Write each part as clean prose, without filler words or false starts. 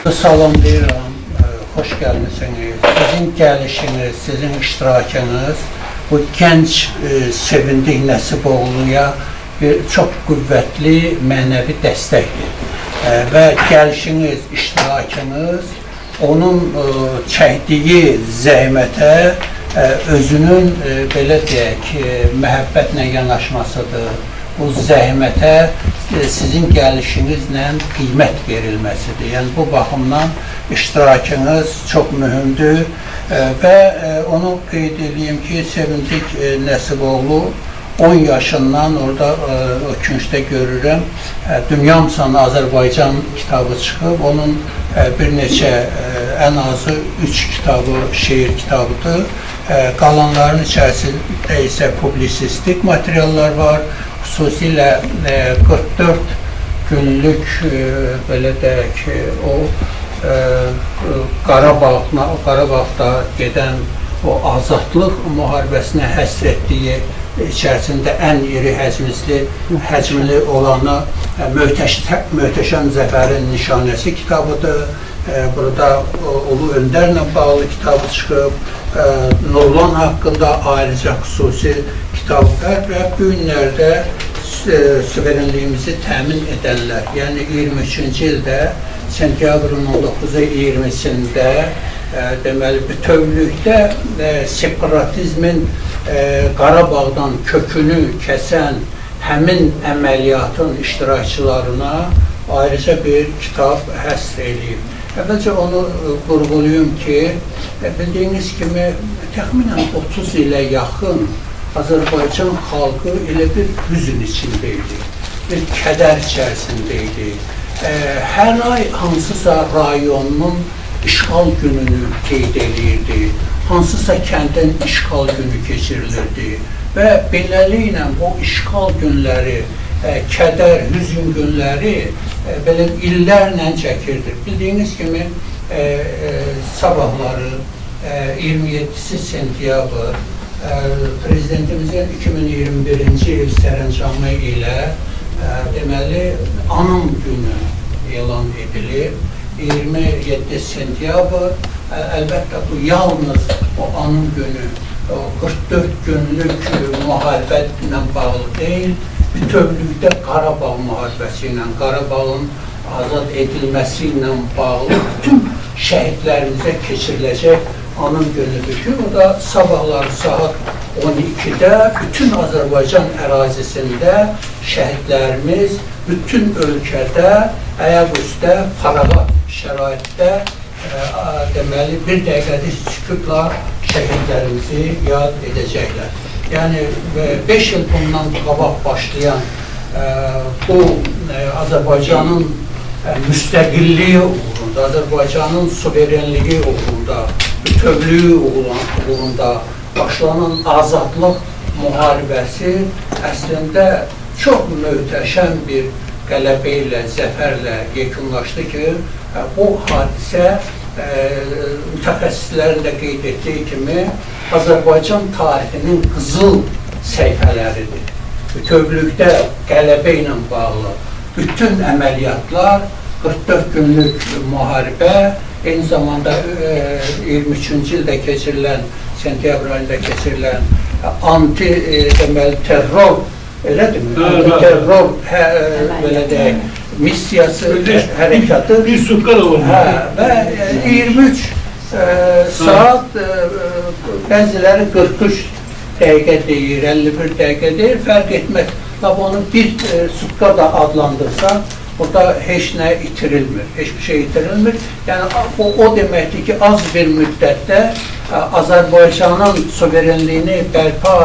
Salamlayıram, hoş gəlmisiniz. Sizin gəlişiniz, sizin iştirakınız bu gənc Sevindik Nəsiboğlu'ya çox qüvvətli mənəvi dəstəkdir. Və gəlişiniz, iştirakınız onun çəkdiyi zəhmətə özünün belə deyək, məhəbbətlə yanaşmasıdır. Bu zəhmətə sizin gəlişinizlə qiymət verilməsidir. Yəni bu baxımdan iştirakınız çox mühümdür və onu qeyd edeyim ki, Sevindik Nəsiboğlu 10 yaşından orada o küncdə görürəm. Dünya Mısanı Azərbaycan kitabı çıxıb. Onun bir neçə, ən azı 3 kitabı şeir kitabıdır. Qalanların içərisində isə publisistik materiallar var. Xüsusilə 44 günlük belə deyək ki, o Qarabağda gedən o azadlıq müharibəsinə həsr etdiyi içərisində ən iri həcmli olanı Möhtəşəm Zəfərin Nişanəsi kitabıdır. Burada Ulu Öndərlə bağlı kitabı çıxıb, Nurlan haqqında ayrıca xüsusi kitablar və bu günlərdə suverenliyimizi təmin edənlər, yəni 23-cü ildə sentyabrın 19-u 20-sində deməli bütövlükdə separatizmin Qarabağdan kökünü kəsən həmin əməliyyatın iştirakçılarına ayrıca bir kitab həsr edib. Əvvəlcə onu vurğulayım ki, bildiyiniz kimi təxminən 30 ilə yaxın Azərbaycan xalqı elə bir hüzün içindeydi, bir kədər içərisindeydi. Hər ay hansısa rayonun işğal gününü qeyd edirdi, hansısa kəndin işğal günü keçirilirdi və beləliklə o işğal günləri, kədər, hüzün günləri belə illərlə çəkirdi. Bildiyiniz kimi sabahları 27 sentyabr Prezidentimizin 2021-ci il sərəncamı ilə deməli anım günü elan edilib. 27 sentyabr, əlbəttə bu yalnız o anım günü, o 44 günlük müharibətlə bağlı deyil, bütövlükdə Qarabağ müharibəsi ilə, Qarabağın azad edilməsi ilə bağlı bütün şəhidlərimizə keçiriləcək anım günüdür ki, o da sabahları saat 12-də bütün Azərbaycan ərazisində şəhidlərimiz bütün ölkədə ayaq üstə fərağat şəraitdə deməli bir dəqiqəlik sükutla şəhidlərimizi yad edəcəklər. Yəni 5 il bundan qabaq başlayan bu Azərbaycanın müstəqilliyi uğrunda, Azərbaycanın suverenliyi uğrunda, bütövlüyü uğrunda başlanan azadlıq müharibəsi əslində çox möhtəşəm bir qələbə ilə, zəfərlə yekunlaşdı ki, bu hadisə mütəxəssislərin də qeyd etdiyi kimi Azərbaycan tarixinin qızıl səhifələridir. Bütövlükdə qələbə ilə bağlı bütün əməliyyatlar, 44 günlük müharibə, eyni zamanda 23-cü ildə keçirilən, sentyabr ayında keçirilən anti-terror, elədirmi? Anti-terror, belə deyək, missiyası, hərəkatı. Bir sutka da var. Və 23 saat, bəziləri 43 dəqiqə deyir, 51 dəqiqə deyir, fərq etmək. Tabi onu bir sutka da adlandırsa, burada heç nə itirilmir, heç bir şey itirilmir. Yəni, o deməkdir ki, az bir müddətdə Azərbaycanın suverenliyini bərpa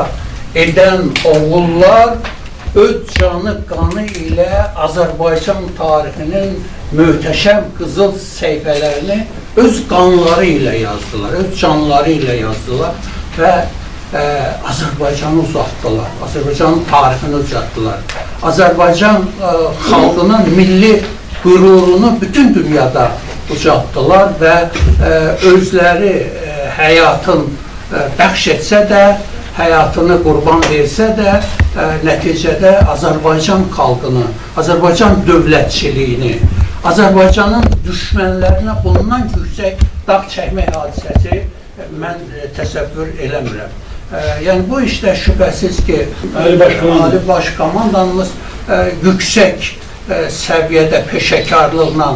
edən oğullar öz canı, qanı ilə Azərbaycan tarixinin möhtəşəm qızıl səhifələrini öz qanları ilə yazdılar, öz canları ilə yazdılar və Azərbaycanı uzatdılar, Azərbaycanın tarixini uzatdılar. Azərbaycan xalqının milli qürurunu bütün dünyada ucaltdılar və özləri həyatın bəxş etsə də, həyatını qurban versə də, nəticədə Azərbaycan xalqını, Azərbaycan dövlətçiliyini, Azərbaycanın düşmənlərinə bundan yüksək dağ çəkmək hadisəsi mən təsəvvür eləmirəm. Yəni bu işdə şübhəsiz ki, Ali Baş Komandanımız yüksək səviyyədə peşəkarlıqla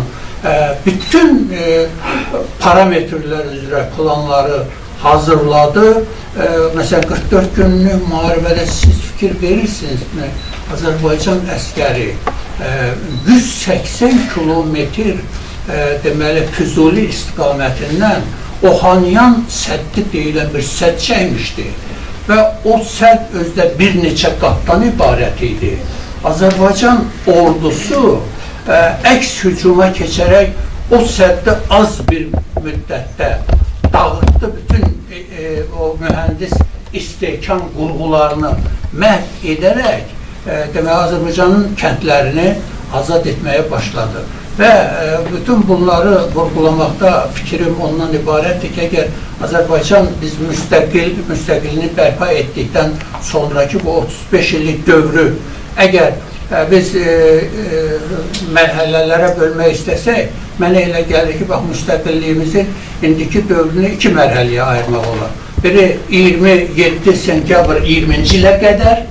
bütün parametrlər üzrə planları hazırladı. Məsələn, 44 günlük müharibədə siz fikir verirsinizmi? Azərbaycan əskəri 180 kilometr deməli Füzuli istiqamətindən Ohanyan səddi deyilən bir sədd çəkmişdi və o sədd özdə bir neçə qatdan ibarət idi. Azərbaycan ordusu əks hücuma keçərək o səddi az bir müddətdə dağıtdı, bütün o mühəndis istehkam qurğularını məhv edərək demək Azərbaycanın kəndlərini azad etməyə başladı. Və bütün bunları vurğulamaqda fikrim ondan ibarətdir ki, əgər Azərbaycan biz müstəqilini bərpa etdikdən sonraki bu 35 illik dövrü əgər biz mərhələlərə bölmək istəsək, mənə elə gəlir ki, bax, müstəqilliyimizin indiki dövrünü iki mərhələyə ayırmaq olar. Biri 27 sentyabr 20-ci ilə qədər,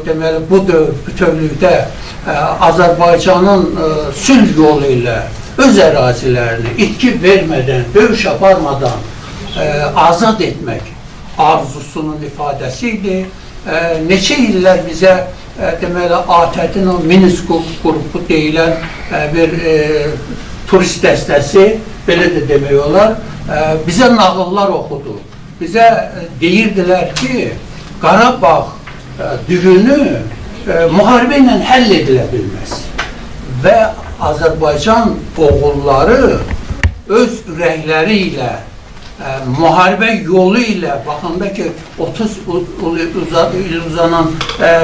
deməli, bu bütövlükdə Azərbaycanın sülh yolu ilə öz ərazilərini itki vermədən, döyüş aparmadan azad etmək arzusunun ifadəsi idi. Neçə illər bizə deməli, ATƏT-in o Minsk qrupu deyilən bir turist dəstəsi, belə də demək olar, bizə nağıllar oxudu. Bizə deyirdilər ki, Qarabağ düyünü müharibə ilə həll edilə bilməz. Və Azərbaycan oğulları öz ürəkləri ilə, müharibə yolu ilə, baxanda ki, 30 il uzanan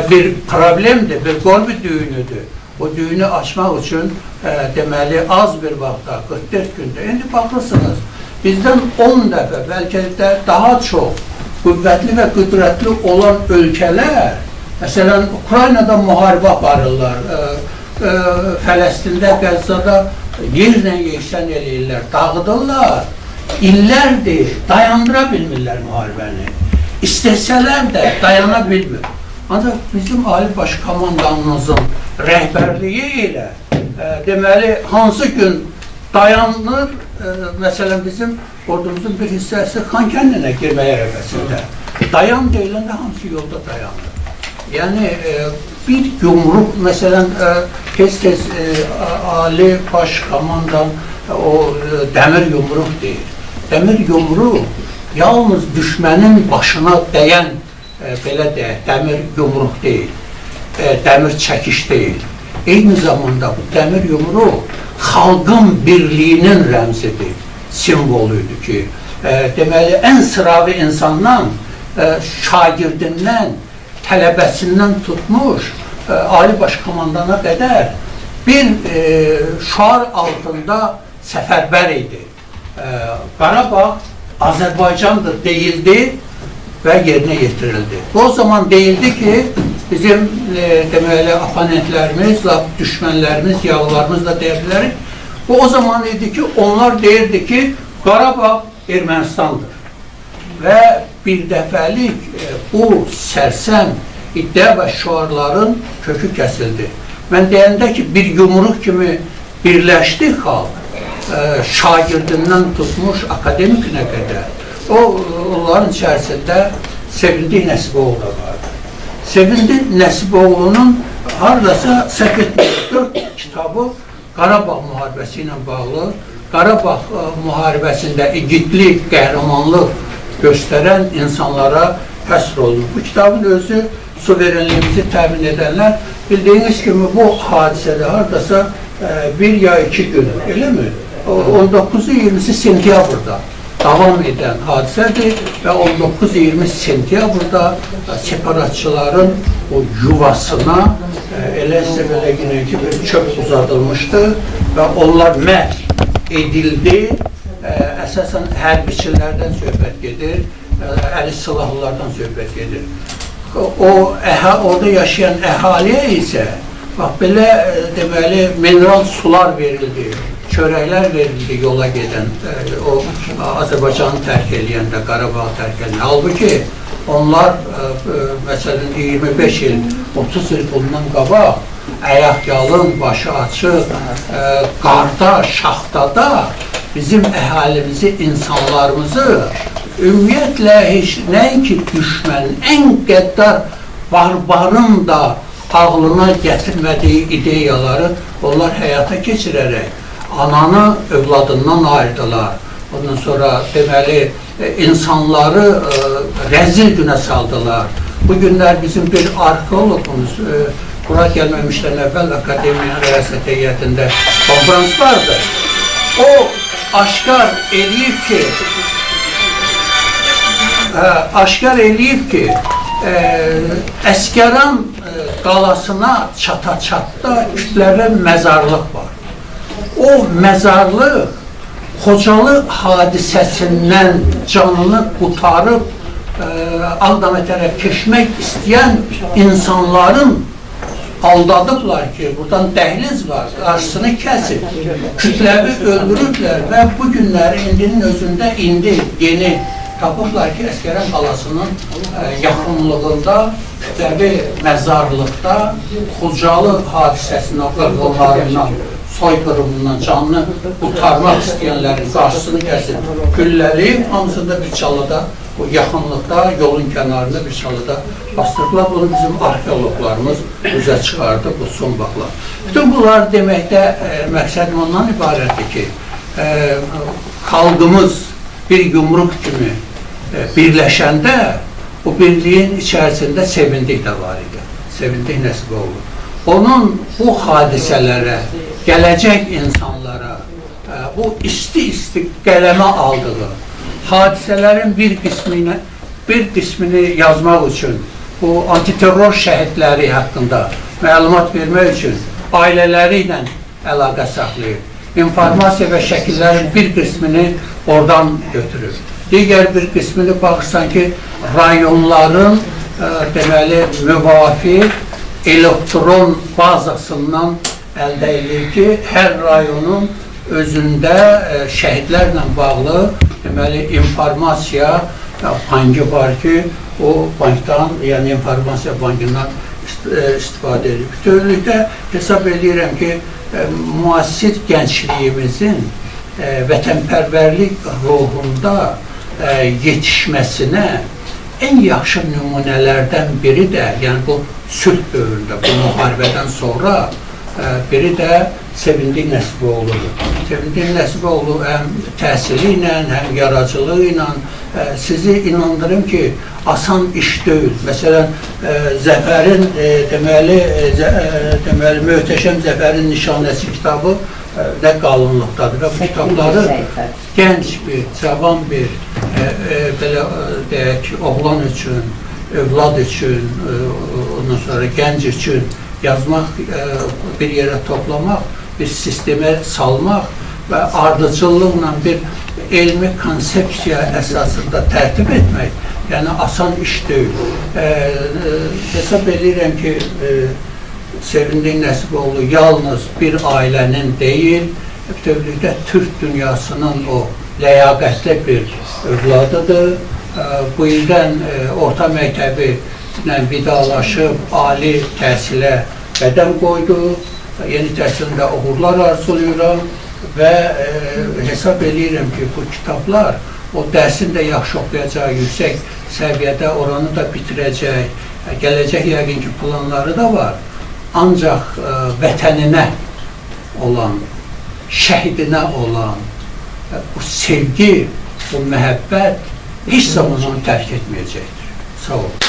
bir problemdir, bir qorbi düyünüdür. O düyünü açmaq üçün deməli, az bir vaxtda, 44 gündə. İndi baxırsınız, bizdən 10 dəfə, bəlkə də daha çox qüvvətli və qüdrətli olan ölkələr, məsələn, Ukraynada müharibə aparırlar, Fələstində, Qəzzada yerlə yeksən eləyirlər, dağıdırlar, illərdir, dayandıra bilmirlər müharibəni. İstəsələr də dayana bilmir. Ancaq bizim Ali Baş Komandanımızın rəhbərliyi ilə deməli, hansı gün dayanır, məsələn, bizim ordumuzun bir hissəsi Xankəndinə girmək ərəfəsində. Dayan deyiləndə hamısı yolda dayanır. Yəni, bir yumruq, məsələn, tez-tez Ali Baş Komandan o dəmir yumruq deyir. Dəmir yumruq yalnız düşmənin başına dəyən, belə deyək, dəmir yumruq deyil, dəmir çəkiş deyil. Eyni zamanda bu dəmir yumruq xalqın birliyinin rəmzidir, simvoluydu ki, deməli, ən sıravi insandan, şagirdindən, tələbəsindən tutmuş Ali Baş Komandana qədər bir şüar altında səfərbər idi. Qarabağ Azərbaycandır deyildi və yerinə yetirildi. O zaman deyildi ki, bizim deməli oponentlərimiz, düşmənlərimiz, yağlarımız da deyə bilərik. Bu o zaman idi ki, onlar deyirdi ki, Qarabağ Ermənistandır. Və bir dəfəlik bu sərsəm iddia və şüarların kökü kəsildi. Mən deyəndə ki, bir yumruq kimi birləşdi xalq, şagirdindən tutmuş akademikinə qədər. Onların içərisində Sevindi Nəsiboğlu da vardı. Sevindi Nəsiboğlu'nun haradasa səhv etməkdir kitabı Qarabağ müharibəsi ilə bağlı, Qarabağ müharibəsində igidlik, qəhrəmanlıq göstərən insanlara həsr olunur. Bu kitabın özü suverenliyimizi təmin edənlər, bildiyiniz kimi bu hadisədə haradasa bir ya iki gün, elə mi? 19-20 sentyabrda davam edən hadisədir və 19-20 sentyabrda separatçıların o yuvasına elə ki bir çöp uzadılmışdı və onlar məhv edildi. Əsasən hərbiçilərdən söhbət gedir, əli silahlılardan söhbət gedir. Orada yaşayan əhaliyə isə Bax, belə deməli, mineral sular verildi, çörəklər verildi yola gedən, o Azərbaycanı tərk eləyəndə, Qarabağı tərk eləyəndə. Halbuki onlar, məsələn, 25 il, 30 il bundan qabaq, əyaq yalın, başı açıq, qarda, şaxtada bizim əhalimizi, insanlarımızı ümumiyyətlə heç nəinki düşmən, ən qəddar barbarın da ağlına gətirmədiyi ideyaları onlar həyata keçirərək ananı övladından ayırdılar. Ondan sonra deməli insanları rəzil günə saldılar. Bu günlər bizim bir arxeologumuz bura gəlməmişdən əvvəl Akademiyanın rəyasət heyətində konferans vardı. O aşkar eləyib ki, Əsgəran qalasına çata-çatda kütləvi məzarlıq var. O məzarlıq Xocalı hadisəsindən canını qutarıb Ağdamə tərəf keçmək istəyən insanların aldadıblar ki, buradan dəhliz var, qarşısını kəsib, kütləvi öldürüblər və bu günləri indinin özündə yeni tapıblar ki, Əsgəran qalasının yaxınlığında kütləvi məzarlıqda Xocalı hadisəsindən, qırğınlarından, soyqırımından canını qurtarmaq istəyənlərin qarşısını kəsib, gülləliyib, hamısında bir çalıda, bu yaxınlıqda, yolun kənarında bir çalıda bastırdılar. Bunu bizim arxeologlarımız üzə çıxardı bu son vaxtlar. Bütün bunlar deməkdə məqsədim ondan ibarətdir ki, xalqımız bir yumruq kimi birləşəndə o birliyin içərisində sevindik də var idi. Sevindik Nəsiboğlu. Onun bu hadisələrə, gələcək insanlara bu isti qələmə aldığı hadisələrin bir qismini yazmaq üçün, bu antiterror şəhidləri haqqında məlumat vermək üçün ailələri ilə əlaqə saxlayır. İnformasiya və şəkillərin bir qismini oradan götürür. Digər bir qismini baxırsan ki, rayonların deməli müvafiq elektron bazasından əldə edilir ki, hər rayonun özündə şəhidlərlə bağlı deməli informasiya bankı var ki, o bankdan, yəni informasiya bankından istifadə edir. Bütövlükdə hesab edirəm ki, müasir gəncliyimizin vətənpərvərlik ruhunda yetişməsinə ən yaxşı nümunələrdən biri də, yəni bu sülh dövründə, bu müharibədən sonra biri də Sevindik Nəsiboğludur. Sevindik Nəsiboğlu həm təhsili ilə, həm yaradıcılığı ilə sizi inandırım ki, asan iş deyil. Məsələn, Zəfərin, deməli, Möhtəşəm Zəfərin Nişanəsi kitabı nə qalınlıqdadır və bu kitabları gənc bir, cavan bir, belə deyək ki, oğlan üçün, övlad üçün, ondan sonra gənc üçün yazmaq, bir yerə toplamaq, bir sistemə salmaq və ardıcıllıqla bir elmi konsepsiya əsasında tərtib etmək, yəni asan iş deyil. Hesab edirəm ki, Sevindik Nəsiboğlu yalnız bir ailənin deyil, bütövlükdə Türk dünyasının o ləyaqətli bir övladıdır. Bu ildən orta məktəbi ilə vidalaşıb, ali təhsilə qədəm qoydu. Yeni təhsilində uğurlar arzulayıram və hesab edirəm ki, bu kitablar o dərsin də yaxşı oxuyacaq, yüksək səviyyədə oranı da bitirəcək, gələcək yəqin ki, planları da var. Ancaq vətəninə olan, şəhidinə olan bu sevgi, bu məhəbbət heç zaman onu tərk etməyəcəkdir. Sağ olun.